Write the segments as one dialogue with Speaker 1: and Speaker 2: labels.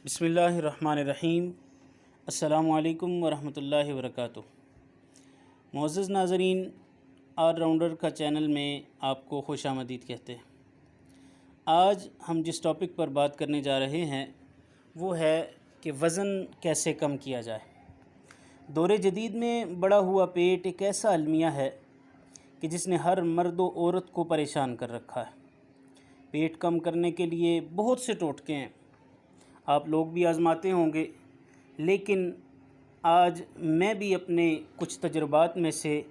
Speaker 1: بسم اللہ الرحمن الرحیم۔ السلام علیکم ورحمۃ اللہ وبرکاتہ۔ معزز ناظرین، آل راؤنڈر کا چینل میں آپ کو خوش آمدید کہتے ہیں۔ آج ہم جس ٹاپک پر بات کرنے جا رہے ہیں وہ ہے کہ وزن کیسے کم کیا جائے۔ دور جدید میں بڑا ہوا پیٹ ایک ایسا المیہ ہے کہ جس نے ہر مرد و عورت کو پریشان کر رکھا ہے۔ پیٹ کم کرنے کے لیے بہت سے ٹوٹکے ہیں، آپ لوگ بھی آزماتے ہوں گے، لیکن آج میں بھی اپنے کچھ تجربات میں سے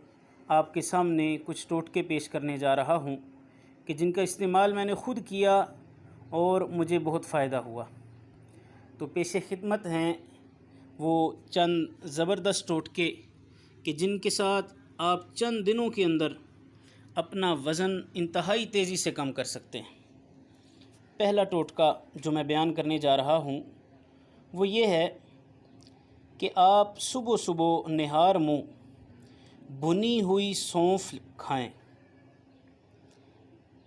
Speaker 1: آپ کے سامنے کچھ ٹوٹکے پیش کرنے جا رہا ہوں کہ جن کا استعمال میں نے خود کیا اور مجھے بہت فائدہ ہوا۔ تو پیش خدمت ہیں وہ چند زبردست ٹوٹکے کہ جن کے ساتھ آپ چند دنوں کے اندر اپنا وزن انتہائی تیزی سے کم کر سکتے ہیں۔ پہلا ٹوٹکا جو میں بیان کرنے جا رہا ہوں وہ یہ ہے کہ آپ صبح صبح نہار منہ بھنی ہوئی سونف کھائیں،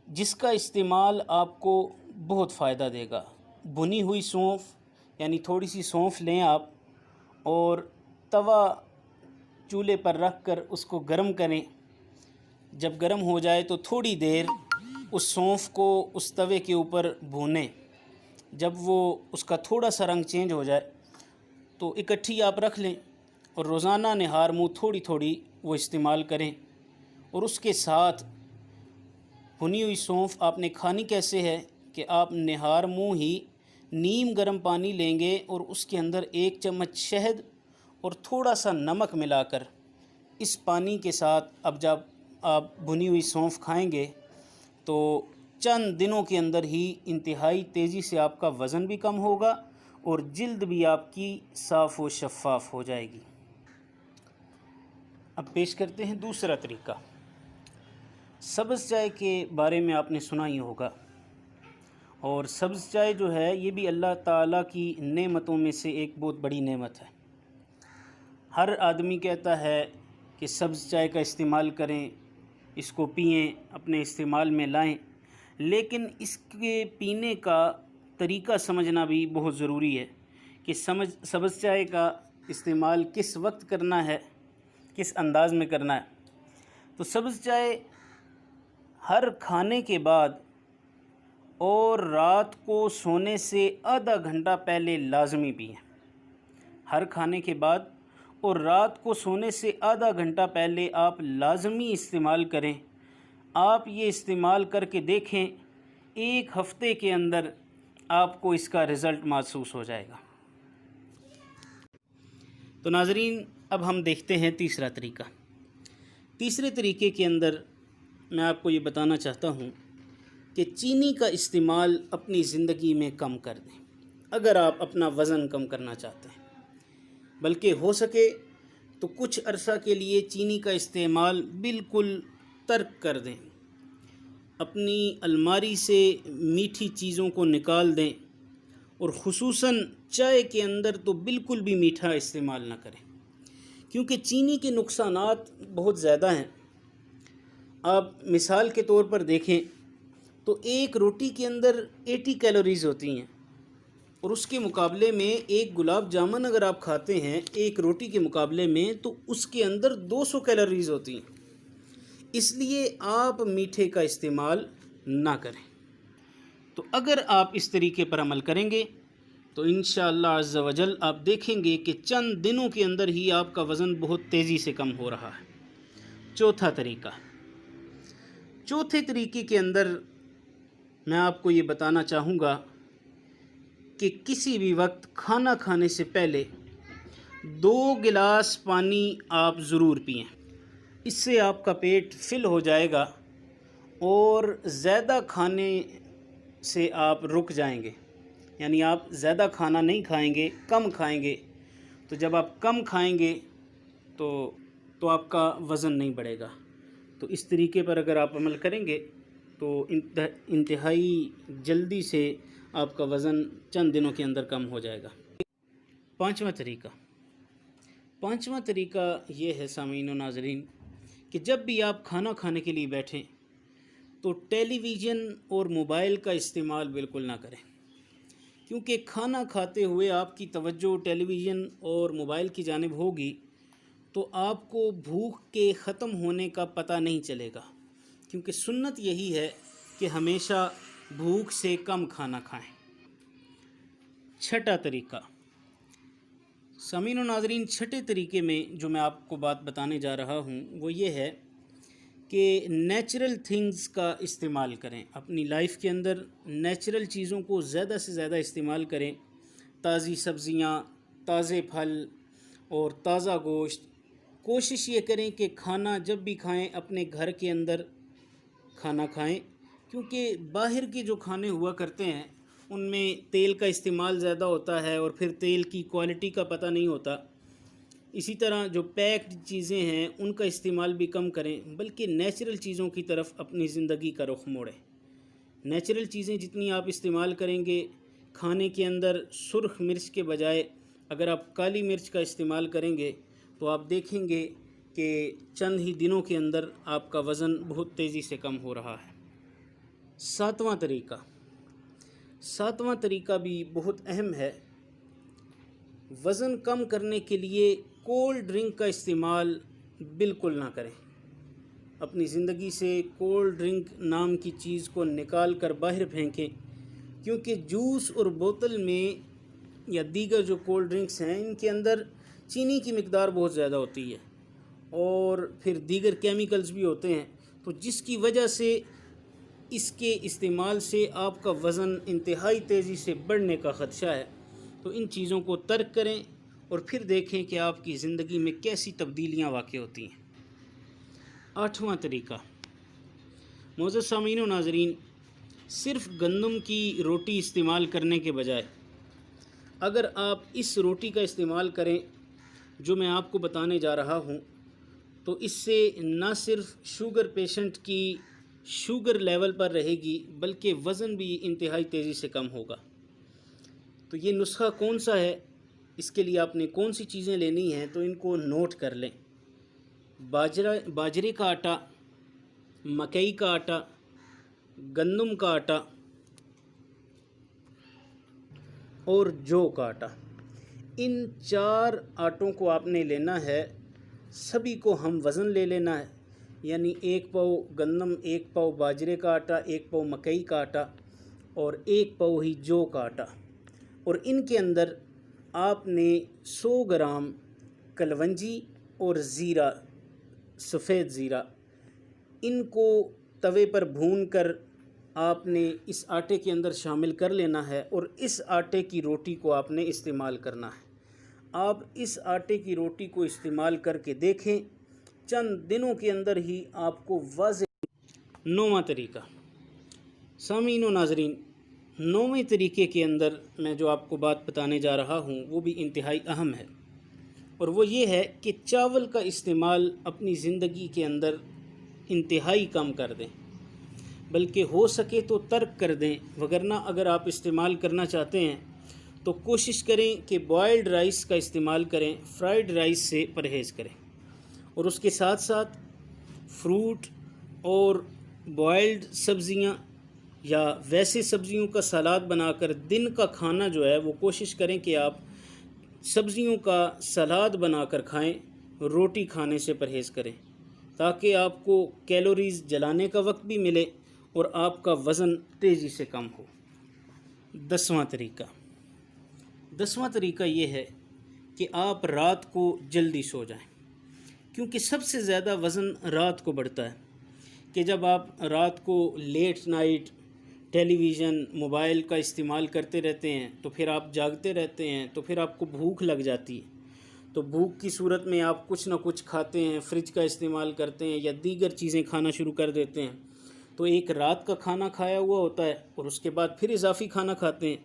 Speaker 1: جس کا استعمال آپ کو بہت فائدہ دے گا۔ بھنی ہوئی سونف یعنی تھوڑی سی سونف لیں آپ اور توا چولہے پر رکھ کر اس کو گرم کریں۔ جب گرم ہو جائے تو تھوڑی دیر اس سونف کو اس توے کے اوپر بھونیں۔ جب وہ اس کا تھوڑا سا رنگ چینج ہو جائے تو اکٹھی آپ رکھ لیں اور روزانہ نہار منہ تھوڑی تھوڑی وہ استعمال کریں۔ اور اس کے ساتھ بھنی ہوئی سونف آپ نے کھانی کیسے ہے کہ آپ نہار منہ ہی نیم گرم پانی لیں گے اور اس کے اندر 1 چمچ شہد اور تھوڑا سا نمک ملا کر اس پانی کے ساتھ اب جب آپ بھنی ہوئی سونف کھائیں گے تو چند دنوں کے اندر ہی انتہائی تیزی سے آپ کا وزن بھی کم ہوگا اور جلد بھی آپ کی صاف و شفاف ہو جائے گی۔ اب پیش کرتے ہیں دوسرا طریقہ۔ سبز چائے کے بارے میں آپ نے سنا ہی ہوگا، اور سبز چائے جو ہے یہ بھی اللہ تعالیٰ کی نعمتوں میں سے ایک بہت بڑی نعمت ہے۔ ہر آدمی کہتا ہے کہ سبز چائے کا استعمال کریں، اس کو پئیں، اپنے استعمال میں لائیں، لیکن اس کے پینے کا طریقہ سمجھنا بھی بہت ضروری ہے کہ سبز چائے کا استعمال کس وقت کرنا ہے، کس انداز میں کرنا ہے۔ تو سبز چائے ہر کھانے کے بعد اور رات کو سونے سے آدھا گھنٹہ پہلے لازمی پئیں۔ ہر کھانے کے بعد اور رات کو سونے سے آدھا گھنٹہ پہلے آپ لازمی استعمال کریں۔ آپ یہ استعمال کر کے دیکھیں، 1 ہفتے کے اندر آپ کو اس کا رزلٹ محسوس ہو جائے گا۔ تو ناظرین، اب ہم دیکھتے ہیں تیسرا طریقہ۔ تیسرے طریقے کے اندر میں آپ کو یہ بتانا چاہتا ہوں کہ چینی کا استعمال اپنی زندگی میں کم کر دیں اگر آپ اپنا وزن کم کرنا چاہتے ہیں، بلکہ ہو سکے تو کچھ عرصہ کے لیے چینی کا استعمال بالکل ترک کر دیں۔ اپنی الماری سے میٹھی چیزوں کو نکال دیں اور خصوصاً چائے کے اندر تو بالکل بھی میٹھا استعمال نہ کریں، کیونکہ چینی کے نقصانات بہت زیادہ ہیں۔ آپ مثال کے طور پر دیکھیں تو ایک روٹی کے اندر 80 کیلوریز ہوتی ہیں، اور اس کے مقابلے میں ایک گلاب جامن اگر آپ کھاتے ہیں ایک روٹی کے مقابلے میں تو اس کے اندر 200 کیلوریز ہوتی ہیں۔ اس لیے آپ میٹھے کا استعمال نہ کریں۔ تو اگر آپ اس طریقے پر عمل کریں گے تو انشاءاللہ عز و جل آپ دیکھیں گے کہ چند دنوں کے اندر ہی آپ کا وزن بہت تیزی سے کم ہو رہا ہے۔ چوتھا طریقہ۔ چوتھے طریقے کے اندر میں آپ کو یہ بتانا چاہوں گا کہ کسی بھی وقت کھانا کھانے سے پہلے 2 گلاس پانی آپ ضرور پئیں۔ اس سے آپ کا پیٹ فل ہو جائے گا اور زیادہ کھانے سے آپ رک جائیں گے، یعنی آپ زیادہ کھانا نہیں کھائیں گے، کم کھائیں گے۔ تو جب آپ کم کھائیں گے تو آپ کا وزن نہیں بڑھے گا۔ تو اس طریقے پر اگر آپ عمل کریں گے تو انتہائی جلدی سے آپ کا وزن چند دنوں کے اندر کم ہو جائے گا۔ پانچواں طریقہ یہ ہے سامعین و ناظرین کہ جب بھی آپ کھانا کھانے کے لیے بیٹھیں تو ٹیلی ویژن اور موبائل کا استعمال بالکل نہ کریں، کیونکہ کھانا کھاتے ہوئے آپ کی توجہ ٹیلی ویژن اور موبائل کی جانب ہوگی تو آپ کو بھوک کے ختم ہونے کا پتہ نہیں چلے گا، کیونکہ سنت یہی ہے کہ ہمیشہ بھوک سے کم کھانا کھائیں۔ چھٹا طریقہ، سامعین و ناظرین، چھٹے طریقے میں جو میں آپ کو بات بتانے جا رہا ہوں وہ یہ ہے کہ نیچرل تھنگز کا استعمال کریں۔ اپنی لائف کے اندر نیچرل چیزوں کو زیادہ سے زیادہ استعمال کریں۔ تازی سبزیاں، تازے پھل اور تازہ گوشت۔ کوشش یہ کریں کہ کھانا جب بھی کھائیں اپنے گھر کے اندر کھانا کھائیں، کیونکہ باہر کے جو کھانے ہوا کرتے ہیں ان میں تیل کا استعمال زیادہ ہوتا ہے اور پھر تیل کی کوالٹی کا پتہ نہیں ہوتا۔ اسی طرح جو پیکڈ چیزیں ہیں ان کا استعمال بھی کم کریں، بلکہ نیچرل چیزوں کی طرف اپنی زندگی کا رخ موڑیں۔ نیچرل چیزیں جتنی آپ استعمال کریں گے، کھانے کے اندر سرخ مرچ کے بجائے اگر آپ کالی مرچ کا استعمال کریں گے تو آپ دیکھیں گے کہ چند ہی دنوں کے اندر آپ کا وزن بہت تیزی سے کم ہو رہا ہے۔ ساتواں طریقہ بھی بہت اہم ہے۔ وزن کم کرنے کے لیے کولڈ ڈرنک کا استعمال بالکل نہ کریں۔ اپنی زندگی سے کولڈ ڈرنک نام کی چیز کو نکال کر باہر پھینکیں، کیونکہ جوس اور بوتل میں یا دیگر جو کولڈ ڈرنکس ہیں ان کے اندر چینی کی مقدار بہت زیادہ ہوتی ہے اور پھر دیگر کیمیکلز بھی ہوتے ہیں، تو جس کی وجہ سے اس کے استعمال سے آپ کا وزن انتہائی تیزی سے بڑھنے کا خدشہ ہے۔ تو ان چیزوں کو ترک کریں اور پھر دیکھیں کہ آپ کی زندگی میں کیسی تبدیلیاں واقع ہوتی ہیں۔ 8واں طریقہ، معزز سامعین و ناظرین، صرف گندم کی روٹی استعمال کرنے کے بجائے اگر آپ اس روٹی کا استعمال کریں جو میں آپ کو بتانے جا رہا ہوں، تو اس سے نہ صرف شوگر پیشنٹ کی شوگر لیول پر رہے گی بلکہ وزن بھی انتہائی تیزی سے کم ہوگا۔ تو یہ نسخہ کون سا ہے، اس کے لیے آپ نے کون سی چیزیں لینی ہیں تو ان کو نوٹ کر لیں۔ باجرے کا آٹا، مکئی کا آٹا، گندم کا آٹا اور جو کا آٹا، ان 4 آٹوں کو آپ نے لینا ہے۔ سبھی کو ہم وزن لے لینا ہے، یعنی 1 پاؤ گندم، 1 پاؤ باجرے کا آٹا، 1 پاؤ مکئی کا آٹا اور 1 پاؤ ہی جو کا آٹا، اور ان کے اندر آپ نے 100 گرام کلونجی اور زیرہ، سفید زیرہ، ان کو توے پر بھون کر آپ نے اس آٹے کے اندر شامل کر لینا ہے اور اس آٹے کی روٹی کو آپ نے استعمال کرنا ہے۔ آپ اس آٹے کی روٹی کو استعمال کر کے دیکھیں، چند دنوں کے اندر ہی آپ کو واضح۔ 9واں طریقہ، سامعین و ناظرین، 9ویں طریقے کے اندر میں جو آپ کو بات بتانے جا رہا ہوں وہ بھی انتہائی اہم ہے، اور وہ یہ ہے کہ چاول کا استعمال اپنی زندگی کے اندر انتہائی کم کر دیں، بلکہ ہو سکے تو ترک کر دیں، وگرنہ اگر آپ استعمال کرنا چاہتے ہیں تو کوشش کریں کہ بوائلڈ رائس کا استعمال کریں، فرائیڈ رائس سے پرہیز کریں، اور اس کے ساتھ ساتھ فروٹ اور بوائلڈ سبزیاں یا ویسے سبزیوں کا سلاد بنا کر دن کا کھانا جو ہے وہ کوشش کریں کہ آپ سبزیوں کا سلاد بنا کر کھائیں، روٹی کھانے سے پرہیز کریں، تاکہ آپ کو کیلوریز جلانے کا وقت بھی ملے اور آپ کا وزن تیزی سے کم ہو۔ 10واں طریقہ یہ ہے کہ آپ رات کو جلدی سو جائیں، کیونکہ سب سے زیادہ وزن رات کو بڑھتا ہے، کہ جب آپ رات کو لیٹ نائٹ ٹیلی ویژن، موبائل کا استعمال کرتے رہتے ہیں تو پھر آپ جاگتے رہتے ہیں، تو پھر آپ کو بھوک لگ جاتی ہے، تو بھوک کی صورت میں آپ کچھ نہ کچھ کھاتے ہیں، فریج کا استعمال کرتے ہیں یا دیگر چیزیں کھانا شروع کر دیتے ہیں، تو ایک رات کا کھانا کھایا ہوا ہوتا ہے اور اس کے بعد پھر اضافی کھانا کھاتے ہیں،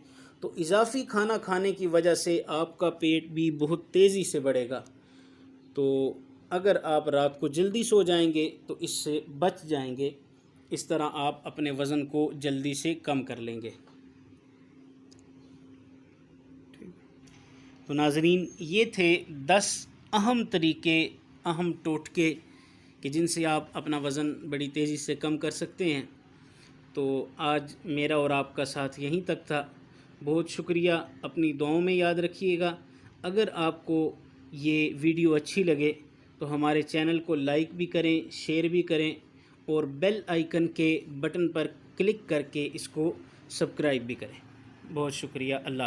Speaker 1: تو اضافی کھانا کھانے کی وجہ سے آپ کا پیٹ بھی بہت تیزی سے بڑھے گا۔ تو اگر آپ رات کو جلدی سو جائیں گے تو اس سے بچ جائیں گے، اس طرح آپ اپنے وزن کو جلدی سے کم کر لیں گے۔ تو ناظرین، یہ تھے 10 اہم طریقے، اہم ٹوٹکے کہ جن سے آپ اپنا وزن بڑی تیزی سے کم کر سکتے ہیں۔ تو آج میرا اور آپ کا ساتھ یہیں تک تھا۔ بہت شکریہ، اپنی دعاؤں میں یاد رکھیے گا۔ اگر آپ کو یہ ویڈیو اچھی لگے تو ہمارے چینل کو لائک بھی کریں، شیئر بھی کریں اور بیل آئیکن کے بٹن پر کلک کر کے اس کو سبسکرائب بھی کریں۔ بہت شکریہ، اللہ حافظ۔